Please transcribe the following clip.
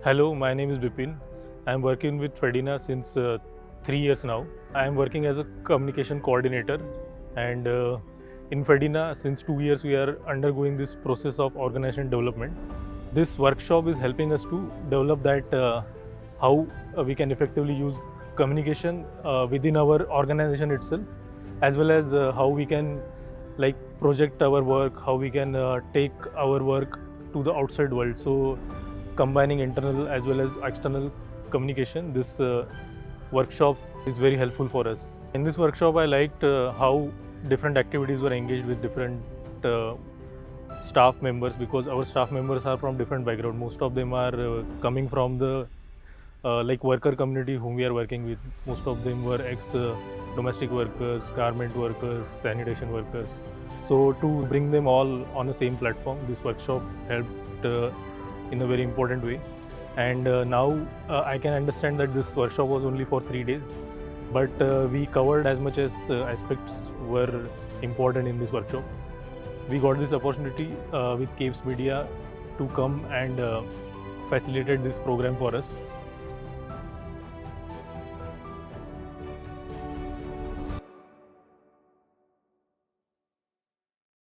Hello, my name is Bipin. I am working with FEDINA since 3 years now. I am working as a communication coordinator, and in FEDINA since 2 years we are undergoing this process of organization development. This workshop is helping us to develop that how we can effectively use communication within our organization itself, as well as how we can like project our work, how we can take our work to the outside world. So combining internal as well as external communication, this workshop is very helpful for us. In this workshop I liked how different activities were engaged with different staff members, because our staff members are from different background. Most of them are coming from the like worker community whom we are working with. Most of them were ex domestic workers, garment workers, sanitation workers. So to bring them all on the same platform, this workshop helped in a very important way. And now I can understand that this workshop was only for 3 days, but we covered as much as aspects were important in this workshop. We got this opportunity with Kabes Media to come and facilitate this program for us.